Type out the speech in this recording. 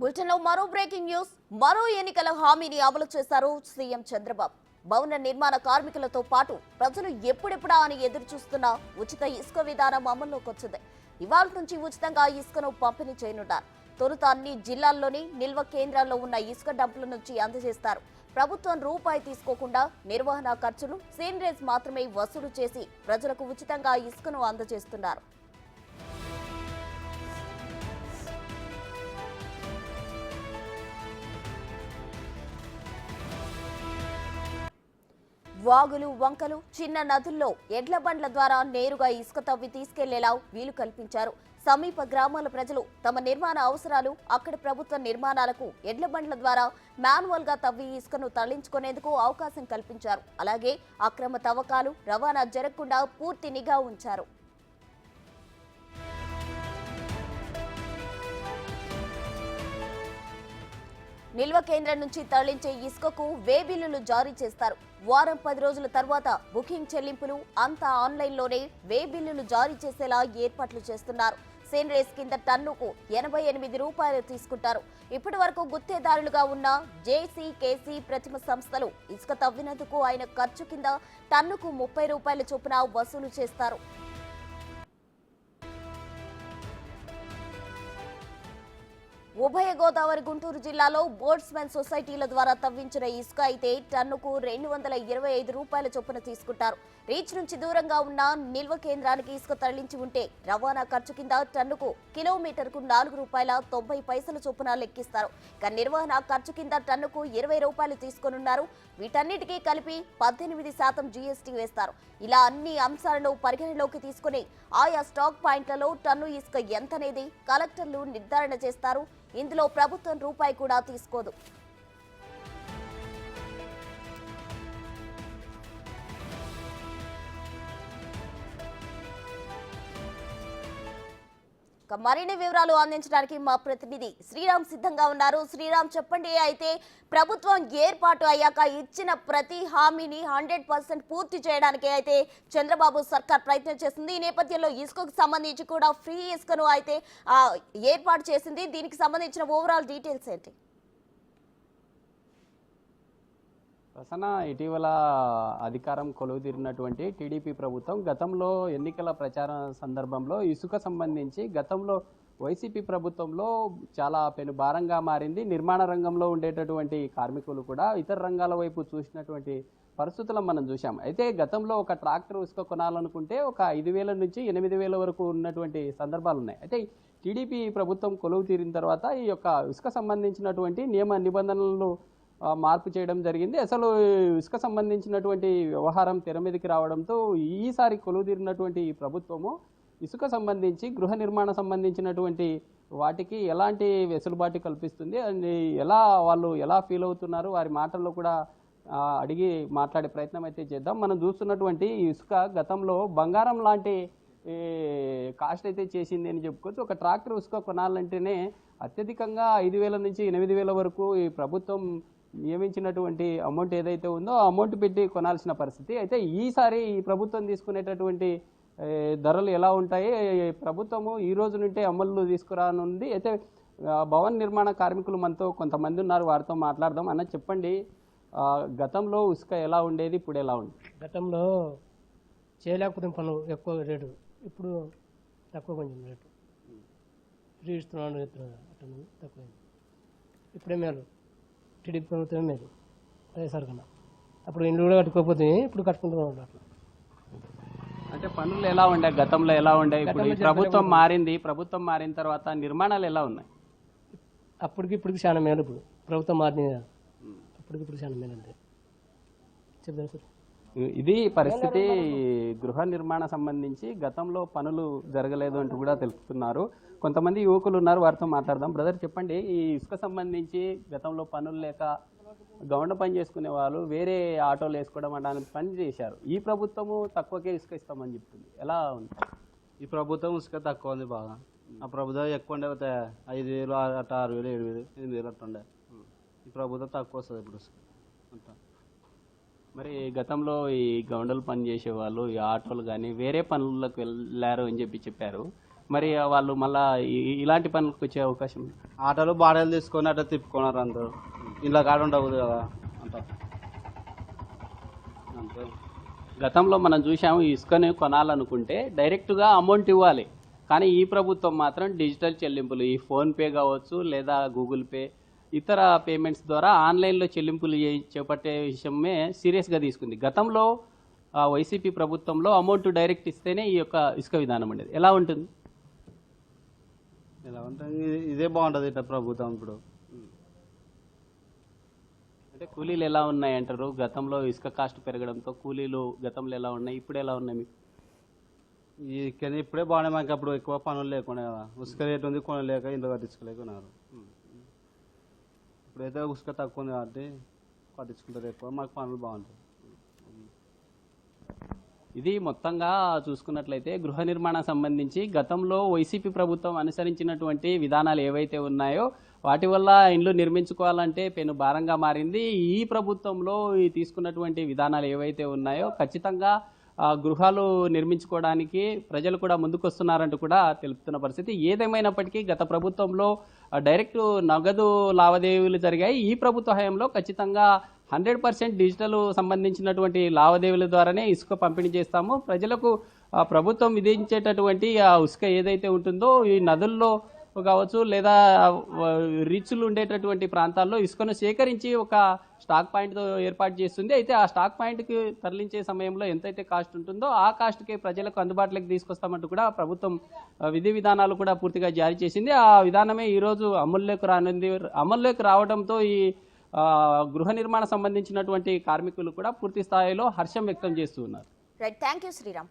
బులెటిన్లో మరో breaking news. మరో ఎన్నికల హామీని అమలు చేశారు సీఎం చంద్రబాబు. భవన నిర్మాణ కార్మికులతో పాటు ప్రజలు ఎప్పుడెప్పుడా అని ఎదురు చూస్తున్న ఉచిత ఇసుక విధానం అమల్లోకి వచ్చింది. ఇవాళ నుంచి ఉచితంగా ఇసుకను పంపిణీ చేయనున్నారు. తొలుత అన్ని జిల్లాల్లోని నిల్వ కేంద్రాల్లో ఉన్న ఇసుక డంపుల నుంచి అందజేస్తారు. ప్రభుత్వం రూపాయి తీసుకోకుండా నిర్వహణ ఖర్చులు, సీనరేజ్ మాత్రమే వసూలు చేసి ప్రజలకు ఉచితంగా ఇసుకను అందజేస్తున్నారు. వాగులు, వంకలు, చిన్న నదుల్లో ఎడ్ల బండ్ల ద్వారా నేరుగా ఇసుక తవ్వి తీసుకెళ్లేలా వీలు కల్పించారు. సమీప గ్రామాల ప్రజలు తమ నిర్మాణ అవసరాలు, అక్కడి ప్రభుత్వ నిర్మాణాలకు ఎడ్ల బండ్ల ద్వారా మాన్యువల్ గా తవ్వి ఇసుకను తరలించుకునేందుకు అవకాశం కల్పించారు. అలాగే అక్రమ తవ్వకాలు, రవాణా జరగకుండా పూర్తి నిఘా ఉంచారు. నిల్వ కేంద్రం నుంచి తరలించే ఇసుకకు వే బిల్లులు జారీ చేస్తారు. వారం 10 రోజుల తర్వాత బుకింగ్ చెల్లింపులు అంతా ఆన్లైన్లోనే వే బిల్లులు జారీ చేసేలా ఏర్పాట్లు చేస్తున్నారు. సేనరేస్ కింద టన్నుకు 88 రూపాయలు తీసుకుంటారు. ఇప్పటి వరకు గుత్తేదారులుగా ఉన్న జేసీ, కేసీ ప్రతిమ సంస్థలు ఇసుక తవ్వినందుకు ఆయన ఖర్చు కింద టన్నుకు 30 రూపాయల చొప్పున వసూలు చేస్తారు. ఉభయ గోదావరి, గుంటూరు జిల్లాలో బోట్స్మెన్ సొసైటీల ద్వారా తవ్వించిన ఇసుక అయితే టన్నుకు 225 రూపాయల చొప్పున తీసుకుంటారు. రీచ్ నుంచి దూరంగా ఉన్న నిల్వ కేంద్రానికి ఇసుక తరలించి ఉంటే రవాణా ఖర్చు కింద టన్నుకు కిలోమీటర్కు 4 రూపాయల 90 పైసల చొప్పున లెక్కిస్తారు. ఇక నిర్వహణ ఖర్చు కింద టన్నుకు 20 రూపాయలు తీసుకోనున్నారు. వీటన్నిటికీ కలిపి 18% జీఎస్టీ వేస్తారు. ఇలా అన్ని అంశాలను పరిగణలోకి తీసుకుని ఆయా స్టాక్ పాయింట్లలో టన్ను ఇసుక ఎంతనేది కలెక్టర్లు నిర్ధారణ చేస్తారు. ఇందులో ప్రభుత్వం రూపాయి కూడా తీసుకోదు. మరిన్ని వివరాలు అందించడానికి మా ప్రతినిధి శ్రీరామ్ సిద్ధంగా ఉన్నారు. శ్రీరామ్, చెప్పండి. అయితే ప్రభుత్వం ఏర్పాటు అయ్యాక ఇచ్చిన ప్రతి హామీని 100% పూర్తి చేయడానికి అయితే చంద్రబాబు సర్కార్ ప్రయత్నం చేసింది. ఈ నేపథ్యంలో ఇసుకకు సంబంధించి కూడా ఫ్రీ ఇసుకను అయితే ఏర్పాటు చేసింది. దీనికి సంబంధించిన ఓవరాల్ డీటెయిల్స్ ఏంటి? ప్రసన్న, ఇటీవల అధికారం కొలువుదీరినటువంటి టీడీపీ ప్రభుత్వం గతంలో ఎన్నికల ప్రచార సందర్భంలో ఇసుక సంబంధించి గతంలో వైసీపీ ప్రభుత్వంలో చాలా పెనుభారంగా మారింది. నిర్మాణ రంగంలో ఉండేటటువంటి కార్మికులు కూడా ఇతర రంగాల వైపు చూసినటువంటి పరిస్థితులను మనం చూసాం. అయితే గతంలో ఒక ట్రాక్టర్ ఇసుక కొనాలనుకుంటే ఒక 5,000 నుంచి 8,000 వరకు ఉన్నటువంటి సందర్భాలు ఉన్నాయి. అయితే టీడీపీ ప్రభుత్వం కొలువు తీరిన తర్వాత ఈ యొక్క ఇసుక సంబంధించినటువంటి నియమ నిబంధనలను మార్పు చేయడం జరిగింది. అసలు ఇసుక సంబంధించినటువంటి వ్యవహారం తెర మీదకి రావడంతో ఈసారి కొలువుదీరినటువంటి ప్రభుత్వము ఇసుక సంబంధించి గృహ నిర్మాణ సంబంధించినటువంటి వాటికి ఎలాంటి వెసులుబాటు కల్పిస్తుంది అండ్ వాళ్ళు ఎలా ఫీల్ అవుతున్నారు, వారి మాటల్లో కూడా అడిగి మాట్లాడే ప్రయత్నం అయితే చేద్దాం. మనం చూస్తున్నటువంటి ఇసుక గతంలో బంగారం లాంటి కాస్ట్ అయితే చేసింది అని చెప్పుకోవచ్చు. ఒక ట్రాక్టర్ ఇసుక కొనాలంటేనే అత్యధికంగా 5,000 నుంచి 8,000 వరకు ఈ ప్రభుత్వం నియమించినటువంటి అమౌంట్ ఏదైతే ఉందో ఆ అమౌంట్ పెట్టి కొనాల్సిన పరిస్థితి. అయితే ఈసారి ఈ ప్రభుత్వం తీసుకునేటటువంటి ధరలు ఎలా ఉంటాయి, ప్రభుత్వము ఈ రోజు నుండే అమలు తీసుకురానుంది. అయితే భవన నిర్మాణ కార్మికులు మనతో కొంతమంది ఉన్నారు, వారితో మాట్లాడదాం. అన్న, చెప్పండి, గతంలో ఇసుక ఎలా ఉండేది, ఇప్పుడు ఎలా ఉంది? గతంలో చేయలేకపోతే పనులు ఎక్కువ రేటు, ఇప్పుడు తక్కువ కొంచెం రేటు ఫ్రీ ఇస్తున్నాడు, తక్కువ. ఇప్పుడే మేలు, టీడీపీ ప్రభుత్వమే మేలు వైఎస్ఆర్ కన్నా. అప్పుడు ఇండ్లు కూడా కట్టుకోకపోతే ఇప్పుడు కట్టుకుంటున్నాడు. అట్లా అంటే పనులు ఎలా ఉండే, గతంలో ఎలా ఉండే, ఇప్పుడు ప్రభుత్వం మారింది, ప్రభుత్వం మారిన తర్వాత నిర్మాణాలు ఎలా ఉన్నాయి? అప్పటికి ఇప్పటికి చాలా మేలు. ఇప్పుడు ప్రభుత్వం మారింది కదా, అప్పటికి ఇప్పుడు చాలా మేలు. అంటే చెప్తాను సార్, ఇది పరిస్థితి. గృహ నిర్మాణ సంబంధించి గతంలో పనులు జరగలేదు అంటూ కూడా తెలుపుతున్నారు. కొంతమంది యువకులు ఉన్నారు, వారితో మాట్లాడదాం. బ్రదర్, చెప్పండి, ఈ ఇసుక సంబంధించి గతంలో పనులు లేక గౌండ పని చేసుకునే వాళ్ళు వేరే ఆటోలు వేసుకోవడం అనడానికి పని చేశారు. ఈ ప్రభుత్వము తక్కువకే ఇసుక ఇస్తామని చెప్తుంది. ఎలా ఉంది? ఈ ప్రభుత్వం ఇసుక తక్కువ ఉంది బాగా. ఆ ప్రభుత్వం ఎక్కువ ఉండే 5,000 అట్ట 6,000 7,000 8,000 అట్ట ఉండే. ఈ ప్రభుత్వం తక్కువ వస్తుంది ఇప్పుడు ఇసుక అంతా. మరి గతంలో ఈ గౌండలు పని చేసేవాళ్ళు, ఈ ఆటోలు కానీ వేరే పనులకు వెళ్ళారు అని చెప్పారు. మరి వాళ్ళు మళ్ళా ఇలాంటి పనులకు వచ్చే అవకాశం ఉంది. ఆటోలు బాడీలు తీసుకొని అట్లా తిప్పుకున్నారు అందరూ. ఇంట్లో కాడ ఉండదు కదా అంట అంతే. గతంలో మనం చూసాము ఇసుకని కొనాలనుకుంటే డైరెక్ట్గా అమౌంట్ ఇవ్వాలి, కానీ ఈ ప్రభుత్వం మాత్రం డిజిటల్ చెల్లింపులు, ఈ ఫోన్పే కావచ్చు లేదా గూగుల్ పే ఇతర పేమెంట్స్ ద్వారా ఆన్లైన్లో చెల్లింపులు చేపట్టే విషయమే సీరియస్గా తీసుకుంది. గతంలో వైసీపీ ప్రభుత్వంలో అమౌంట్ డైరెక్ట్ ఇస్తేనే ఈ యొక్క ఇసుక విధానం ఉండేది. ఎలా ఉంటుంది? ఇలా అంటే ఇదే బాగుంటుంది ఇట్లా ప్రభుత్వం ఇప్పుడు. అంటే కూలీలు ఎలా ఉన్నాయి అంటారు? గతంలో ఇసుక కాస్ట్ పెరగడంతో కూలీలు గతంలో ఎలా ఉన్నాయి, ఇప్పుడు ఎలా ఉన్నాయి మీకు? కానీ ఇప్పుడే బాగున్నాయి. మాకు అప్పుడు ఎక్కువ పనులు లేకుండా కదా, ఉసుక రేటు ఉంది కొనలేక ఇంట్లో కట్టించుకోలేకున్నారు. ఇప్పుడైతే ఉసుక తక్కువ ఉంది కాబట్టి పట్టించుకుంటారు ఎక్కువ, మాకు పనులు బాగుంటాయి. ఇది మొత్తంగా చూసుకున్నట్లయితే గృహ నిర్మాణం సంబంధించి గతంలో వైసీపీ ప్రభుత్వం అనుసరించినటువంటి విధానాలు ఏవైతే ఉన్నాయో వాటి వల్ల ఇండ్లు నిర్మించుకోవాలంటే పెను భారంగా మారింది. ఈ ప్రభుత్వంలో తీసుకున్నటువంటి విధానాలు ఏవైతే ఉన్నాయో ఖచ్చితంగా గృహాలు నిర్మించుకోవడానికి ప్రజలు కూడా ముందుకొస్తున్నారంటూ కూడా తెలుపుతున్న పరిస్థితి. ఏదేమైనప్పటికీ గత ప్రభుత్వంలో డైరెక్ట్ నగదు లావాదేవీలు జరిగాయి. ఈ ప్రభుత్వ హయాంలో ఖచ్చితంగా 100% డిజిటల్ సంబంధించినటువంటి లావాదేవీల ద్వారానే ఇసుక పంపిణీ చేస్తాము. ప్రజలకు ప్రభుత్వం విధించేటటువంటి ఆ ఇసుక ఏదైతే ఉంటుందో ఈ నదుల్లో కావచ్చు లేదా రీచ్లు ఉండేటటువంటి ప్రాంతాల్లో ఇసుకను సేకరించి ఒక స్టాక్ పాయింట్ ఏర్పాటు చేస్తుంది. అయితే ఆ స్టాక్ పాయింట్కి తరలించే సమయంలో ఎంతైతే కాస్ట్ ఉంటుందో ఆ కాస్ట్కి ప్రజలకు అందుబాటులోకి తీసుకొస్తామంటూ కూడా ప్రభుత్వం విధి విధానాలు కూడా పూర్తిగా జారీ చేసింది. ఆ విధానమే ఈరోజు అమల్లోకి రానుంది. అమల్లోకి రావడంతో ఈ గృహ నిర్మాణ సంబంధించినటువంటి కార్మికులు కూడా పూర్తి స్థాయిలో హర్షం వ్యక్తం చేస్తూ ఉన్నారు. Right, thank you Sriram.